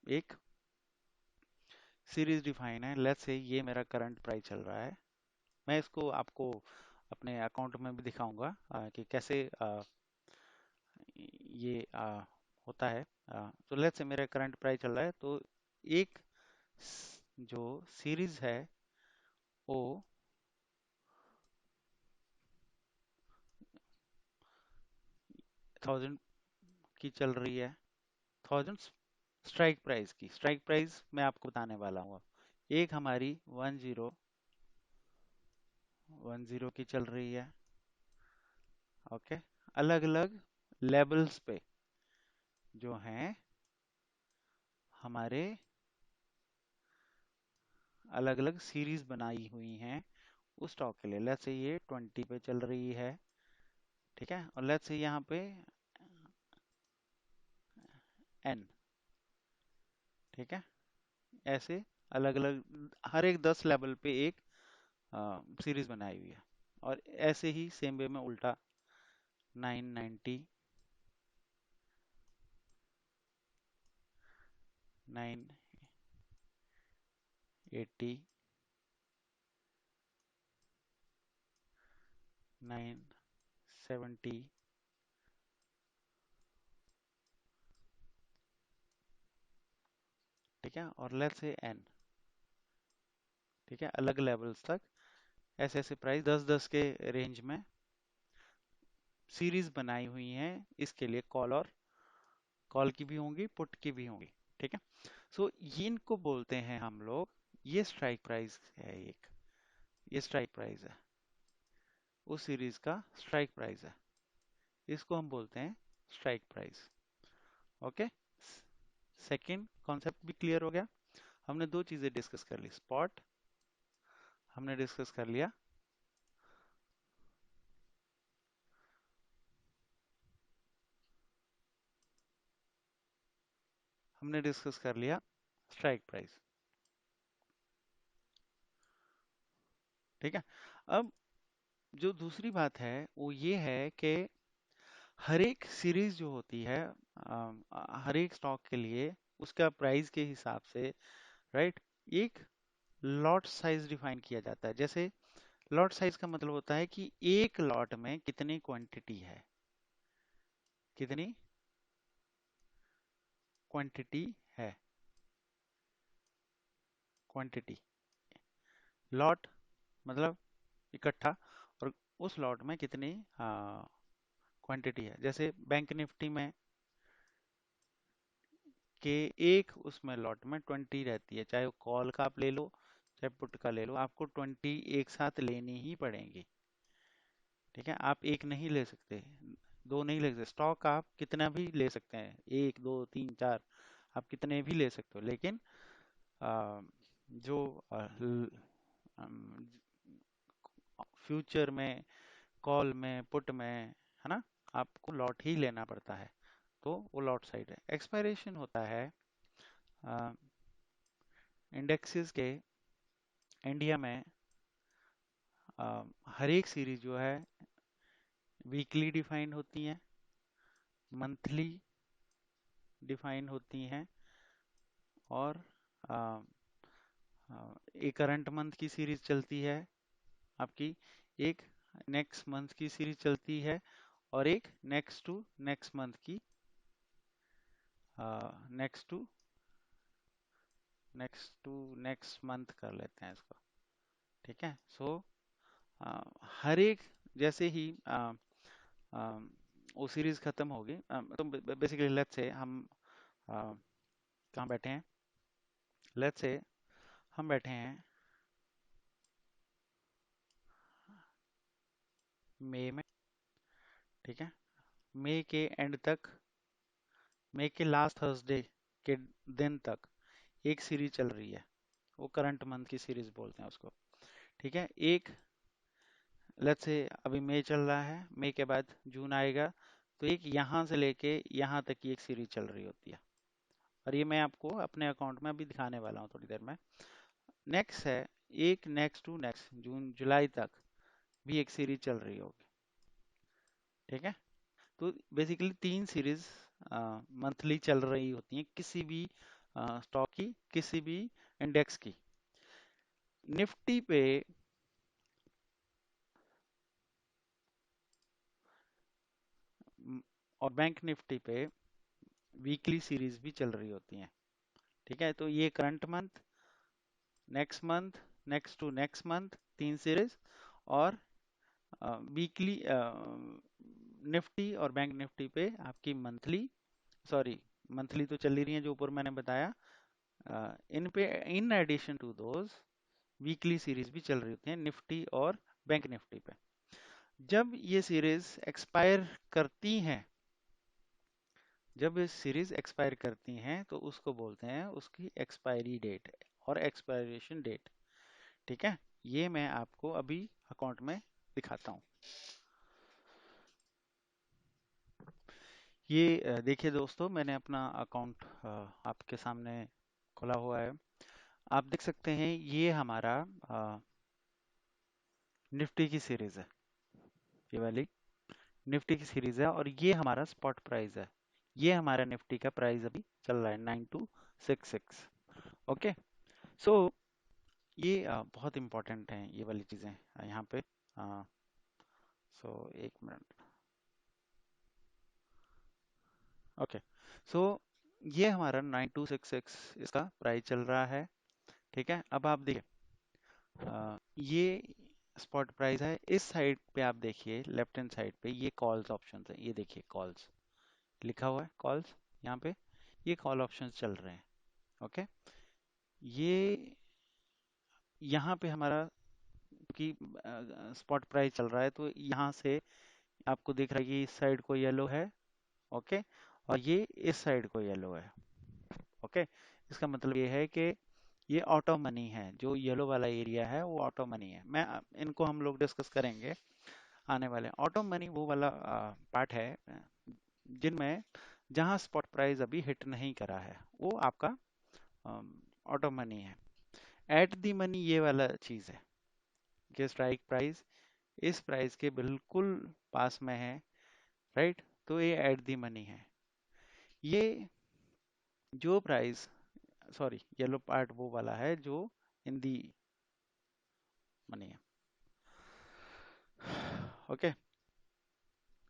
एक series define है। Let's say ये मेरा करंट प्राइस चल रहा है। मैं इसको आपको अपने अकाउंट में भी दिखाऊंगा कि कैसे ये होता है। तो लेट्स से मेरा करंट प्राइस चल रहा है, तो एक जो सीरीज है वो 1000 की चल रही है। 1000 स्ट्राइक प्राइस मैं आपको बताने वाला हूँ। एक हमारी 1010 की चल रही है। ओके। अलग अलग लेवल्स पे जो हैं हमारे अलग अलग सीरीज बनाई हुई हैं उस स्टॉक के लिए। लेट्स से ये 20 पे चल रही है, ठीक है। और लेट्स से यहाँ पे एन, ठीक है। ऐसे अलग अलग हर एक 10 लेवल पे एक सीरीज बनाई हुई है। और ऐसे ही सेम वे में उल्टा 990, 980, 970, ठीक है। और लेट्स से एन, ठीक है। अलग लेवल्स तक ऐसे ऐसे प्राइस 10-10 के रेंज में सीरीज बनाई हुई हैं। इसके लिए कॉल की भी होंगी, पुट की भी होंगी, ठीक है। सो ये इनको बोलते हैं हम लोग, ये स्ट्राइक प्राइस है एक, ये स्ट्राइक प्राइस है, उस सीरीज का स्ट्राइक प्राइस है। इसको हम बोलते हैं strike price. Okay. Second concept भी क्लियर हो गया। हमने दो चीजें डिस्कस कर ली, स्पॉट हमने डिस्कस कर लिया, हमने डिस्कस कर लिया स्ट्राइक प्राइस, ठीक है। अब जो दूसरी बात है वो ये है कि हर एक सीरीज जो होती है हर एक स्टॉक के लिए उसका प्राइस के हिसाब से, राइट, एक लॉट साइज डिफाइन किया जाता है। जैसे लॉट साइज का मतलब होता है कि एक लॉट में कितनी क्वांटिटी है, कितनी क्वांटिटी है, क्वांटिटी। लॉट मतलब इकट्ठा, और उस लॉट में कितनी क्वांटिटी है। जैसे बैंक निफ्टी में के एक उसमें लॉट में 20 रहती है, चाहे वो कॉल का आप ले लो चाहे पुट का ले लो, आपको 20 एक साथ लेनी ही पड़ेंगी, ठीक है। आप एक नहीं ले सकते, दो नहीं ले सकते। स्टॉक आप कितना भी ले सकते हैं, एक दो तीन चार, आप कितने भी ले सकते हो, लेकिन आ, जो फ्यूचर में, कॉल में, पुट में, है ना, आपको लॉट ही लेना पड़ता है। तो वो लॉट साइड है। एक्सपायरेशन होता है इंडेक्सेस के इंडिया में। हर एक सीरीज जो है वीकली डिफाइन होती है, मंथली डिफाइन होती हैं, और आ, एक करंट मंथ की सीरीज चलती है आपकी, एक नेक्स्ट मंथ की सीरीज चलती है, और एक नेक्स्ट मंथ की, नेक्स्ट टू नेक्स्ट मंथ कर लेते हैं इसको, ठीक है। सो हर एक, जैसे ही वो सीरीज खत्म होगी, तो बेसिकली लेट्स से हम कहाँ बैठे हैं, लेट्स से हम बैठे हैं मई में, ठीक है। मई के एंड तक, मई के लास्ट थर्सडे के दिन तक एक सीरीज चल रही है, वो करंट मंथ की सीरीज बोलते हैं उसको, ठीक है। एक, लेट्स से अभी मई चल रहा है, मई के बाद जून आएगा, तो एक यहाँ से लेके यहाँ तक की एक सीरीज चल रही होती है। और ये मैं आपको अपने अकाउंट में अभी दिखाने वाला हूँ थोड़ी देर में। नेक्स्ट है एक नेक्स्ट टू नेक्स्ट, जून जुलाई तक भी एक सीरीज चल रही होगी, ठीक है। तो बेसिकली तीन सीरीज मंथली चल रही होती हैं किसी भी स्टॉक की, किसी भी इंडेक्स की। निफ्टी पे और बैंक निफ्टी पे वीकली सीरीज भी चल रही होती हैं। ठीक है, तो ये current month, next month, next to next month, तीन सीरीज, और वीकली निफ्टी और बैंक निफ्टी पे आपकी मंथली, सॉरी मंथली तो चल ही रही है जो ऊपर मैंने बताया, इन पे in addition to those weekly series भी चल रही होती हैं निफ्टी और बैंक निफ्टी पे। जब ये सीरीज एक्सपायर करती हैं, जब ये सीरीज एक्सपायर करती हैं तो उसको बोलते हैं उसकी एक्सपायरी डेट और एक्सपायरेशन डेट। ठीक है, ये मैं आपको अभी अकाउंट में दिखाता हूँ। ये देखिए दोस्तों, मैंने अपना अकाउंट आपके सामने खोला हुआ है। आप देख सकते हैं ये हमारा निफ्टी की सीरीज है, ये वाली निफ्टी की सीरीज है, और ये हमारा स्पॉट प्राइस है। ये हमारा निफ्टी का प्राइस अभी चल रहा है 9266। ओके, सो ये बहुत इंपॉर्टेंट है ये वाली चीज़ें यहाँ पे। सो एक मिनट। ओके, सो ये हमारा 9266 इसका प्राइस चल रहा है। ठीक है, अब आप देखिए, ये स्पॉट प्राइस है। इस साइड पे आप देखिए, लेफ्ट हैंड साइड पे ये कॉल्स ऑप्शन है, ये देखिए कॉल्स लिखा हुआ है, कॉल्स यहाँ पे, ये कॉल ऑप्शंस चल रहे हैं। ओके, ये यहाँ पे हमारा कि स्पॉट प्राइस चल रहा है, तो यहाँ से आपको दिख रहा है कि इस साइड को येलो है। ओके, और ये इस साइड को येलो है। ओके, इसका मतलब ये है कि ये ऑटो मनी है, जो येलो वाला एरिया है वो ऑटो मनी है। मैं इनको हम लोग डिस्कस करेंगे आने वाले। ऑटो मनी वो वाला पार्ट है जिनमें जहां स्पॉट प्राइस अभी हिट नहीं करा है, वो आपका ऑटो मनी है। एट दी मनी ये वाला चीज है कि स्ट्राइक प्राइस इस प्राइस के बिल्कुल पास में है, राइट, तो ये एट दी मनी है। ये जो प्राइस, सॉरी येलो पार्ट वो वाला है जो इन दी मनी है। ओके,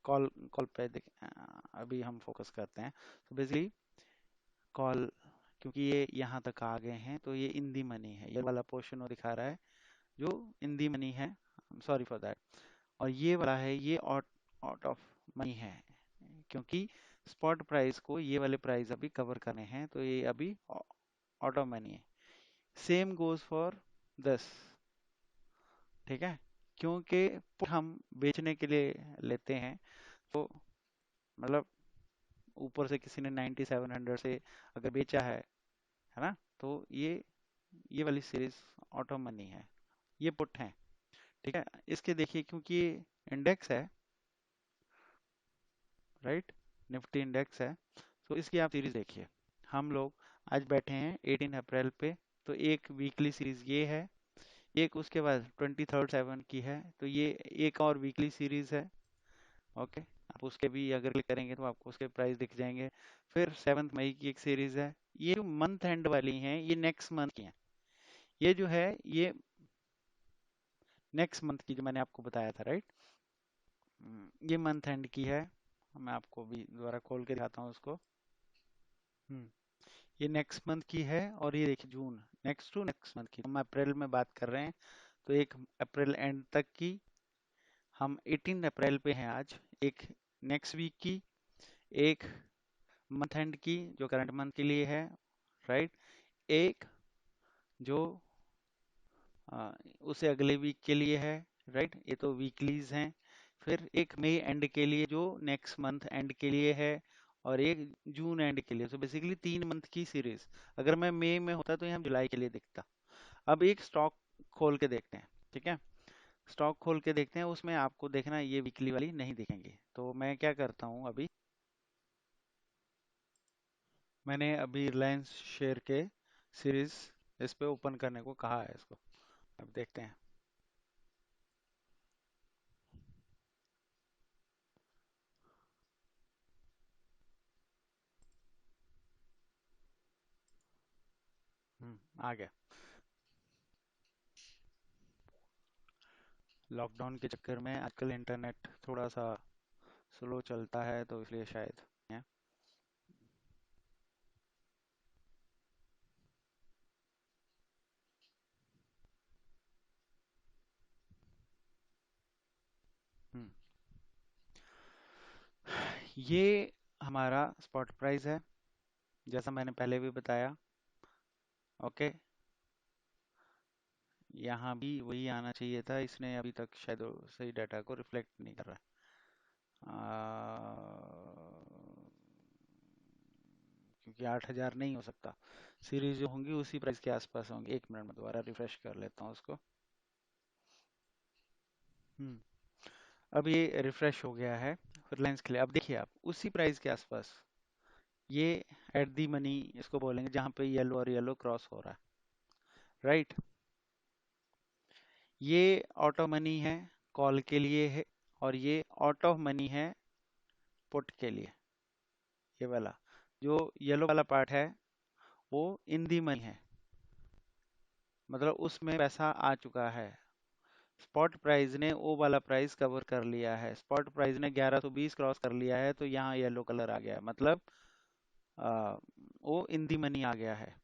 कॉल कॉल पे अभी हम फोकस करते हैं। तो बेसिकली कॉल, क्योंकि ये यहाँ तक आ गए हैं तो ये इन दी मनी है, ये वाला पोर्शन वो दिखा रहा है जो इन दी मनी है, सॉरी फॉर दैट। और ये वाला है ये आउट आउट ऑफ मनी है, क्योंकि स्पॉट प्राइस को ये वाले प्राइस अभी कवर करने हैं, तो ये अभी आउट ऑफ मनी है। Same goes for this. ठीक है, क्योंकि put हम बेचने के लिए लेते हैं, तो मतलब ऊपर से किसी ने 9700 से अगर बेचा है ना, तो ये वाली सीरीज ऑटो मनी है, ये पुट है। ठीक है, इसके देखिए क्योंकि ये इंडेक्स है, राइट, निफ्टी इंडेक्स है, तो इसकी आप सीरीज देखिए। हम लोग आज बैठे हैं 18 अप्रैल पे, तो एक वीकली सीरीज ये है, एक उसके बाद 23rd 7 की है, तो ये एक और वीकली सीरीज है। ओके, आप उसके भी अगर क्लिक करेंगे तो आपको उसके प्राइस दिख जाएंगे। फिर 7 मई की एक सीरीज है। ये जो मंथ एंड वाली हैं ये नेक्स्ट मंथ की हैं। ये जो है ये नेक्स्ट मंथ की जो मैंने आपको बताया था, राइट, ये मंथ एंड की है। मैं आपको भी दोबारा खोल के दिखाता हूँ उसको। हम्म, ये नेक्स्ट मंथ की है, और ये देखिए जून, नेक्स्ट टू नेक्स्ट मंथ की, हम अप्रैल में बात कर रहे हैं, तो एक अप्रैल एंड तक की, हम 18 अप्रैल पे हैं आज, एक नेक्स्ट वीक की, एक मंथ एंड की जो करंट मंथ के लिए है, राइट, एक जो उसे अगले वीक के लिए है, राइट, ये तो वीकलीज हैं। फिर एक मई एंड के लिए जो नेक्स्ट मंथ एंड के लिए है, और एक जून एंड के लिए। तो बेसिकली 3 मंथ की सीरीज। अगर मैं मई में होता तो यहाँ जुलाई के लिए दिखता। अब एक स्टॉक खोल के देखते हैं। ठीक है, स्टॉक खोल के देखते हैं, उसमें आपको देखना ये वीकली वाली नहीं दिखेंगी। तो मैं क्या करता हूँ अभी, मैंने अभी रिलायंस शेयर के सीरीज इस पे ओपन करने को कहा है इसको। अब देखते हैं। आ गया। लॉकडाउन के चक्कर में आजकल इंटरनेट थोड़ा सा स्लो चलता है तो इसलिए शायद है। हम्म, ये हमारा स्पॉट प्राइस है, जैसा मैंने पहले भी बताया। ओके, यहाँ भी वही आना चाहिए था, इसने अभी तक शायद वो सही डाटा को रिफ्लेक्ट नहीं कर रहा है। क्योंकि 8,000 नहीं हो सकता, सीरीज जो होंगी उसी प्राइस के आसपास होंगी। 1 मिनट में दोबारा रिफ्रेश कर लेता हूँ उसको। हम्म, अब ये रिफ्रेश हो गया है रिलायंस के लिए। अब देखिए आप उसी प्राइस के आसपास, ये एट दी मनी इसको बोलेंगे, जहाँ पे येलो और येलो क्रॉस हो रहा है, राइट। ये ऑटो मनी है कॉल के लिए है, और ये ऑटो मनी है पुट के लिए। ये वाला जो येलो वाला पार्ट है वो इन दी मनी है, मतलब उसमें पैसा आ चुका है। स्पॉट प्राइस ने वो वाला प्राइस कवर कर लिया है, स्पॉट प्राइस ने 1120 क्रॉस कर लिया है, तो यहाँ येलो कलर आ गया है, मतलब आ, वो इन दी मनी आ गया है।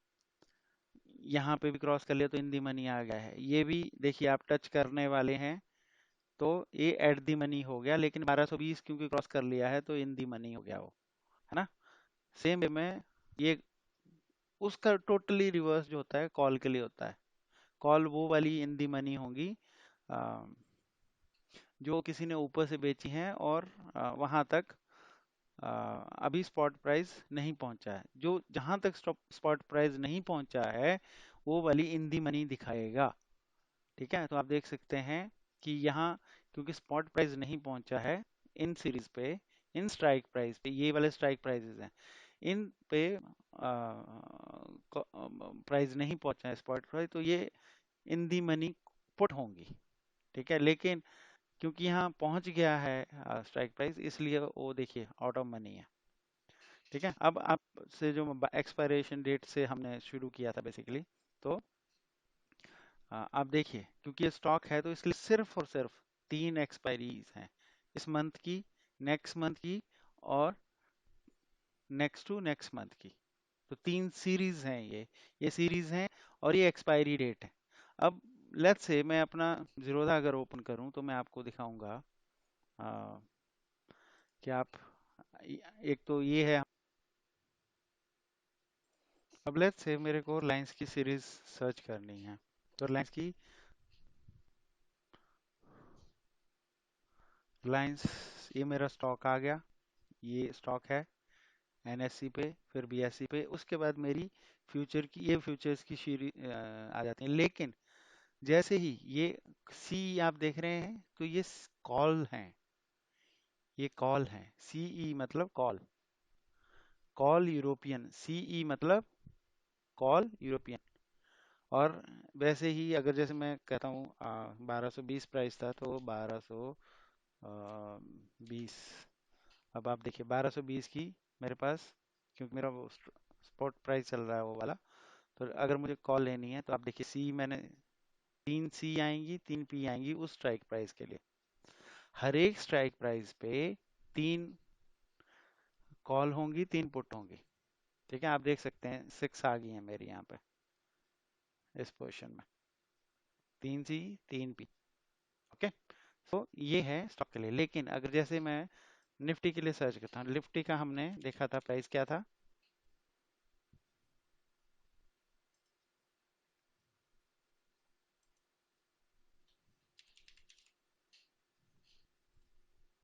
यहाँ पे भी क्रॉस कर लिया तो इन दी मनी आ गया है। ये भी देखिए आप टच करने वाले हैं तो ये एट दी मनी हो गया, लेकिन 1220 क्योंकि क्रॉस कर लिया है तो इन दी मनी हो गया वो, है ना। सेम वे में ये उसका टोटली रिवर्स जो होता है कॉल के लिए होता है। कॉल वो वाली इन दी मनी होंगी आ, जो किसी ने ऊपर से बेची हैं और वहां तक आ, अभी स्पॉट प्राइस नहीं पहुंचा है। जो जहां तक स्पॉट प्राइस नहीं पहुंचा है वो वाली इन दी मनी दिखाएगा। ठीक है, तो आप देख सकते हैं कि यहाँ क्योंकि स्पॉट प्राइस नहीं पहुंचा है इन सीरीज पे, इन स्ट्राइक प्राइस पे, ये वाले स्ट्राइक प्राइसेस हैं, इन पे प्राइस नहीं पहुंचा है स्पॉट प्राइस, तो ये इन दी मनी पुट होंगी। ठीक है, लेकिन क्योंकि यहाँ पहुंच गया है स्ट्राइक प्राइस, इसलिए वो देखिए आउट ऑफ मनी है। ठीक है, अब आप से जो एक्सपायरेशन डेट से हमने शुरू किया था बेसिकली, तो आप देखिए क्योंकि ये स्टॉक है तो इसलिए सिर्फ और सिर्फ 3 एक्सपायरीज हैं, इस मंथ की, नेक्स्ट मंथ की, और नेक्स्ट टू नेक्स्ट मंथ की। तो 3 सीरीज हैं ये सीरीज हैं, और ये एक्सपायरी डेट है। अब लेट्स से मैं अपना जीरोधा अगर ओपन करूं तो मैं आपको दिखाऊंगा आ, कि आप एक तो ये है। अब लेट्स से मेरे को रिलायंस की सीरीज सर्च करनी है, तो रिलायंस ये मेरा स्टॉक आ गया, ये स्टॉक है एनएससी पे, फिर बीएससी पे, उसके बाद मेरी फ्यूचर की, ये फ्यूचर्स की आ जाती हैं। लेकिन जैसे ही ये सी आप देख रहे हैं तो ये कॉल हैं, ये कॉल हैं, सीई मतलब कॉल, कॉल यूरोपियन, सीई मतलब कॉल यूरोपियन। और वैसे ही अगर जैसे मैं कहता हूँ 1220 प्राइस था तो 1220, अब आप देखिए 1220 की मेरे पास, क्योंकि मेरा वो स्पॉट प्राइस चल रहा है वो वाला, तो अगर मुझे कॉल लेनी है तो आप देखिए सी मैंने 3 सी आएंगी, 3 पी आएंगी उस स्ट्राइक प्राइस के लिए। हर एक स्ट्राइक प्राइस पे 3 कॉल होंगी, 3 पुट होंगी। ठीक है, आप देख सकते हैं 6 आ गई हैं मेरी यहाँ पे इस पोजीशन में, 3 सी 3 पी। ओके, तो ये है स्टॉक के लिए। लेकिन अगर जैसे मैं निफ्टी के लिए सर्च करता हूँ, निफ्टी का हमने देखा था प्राइस क्या था,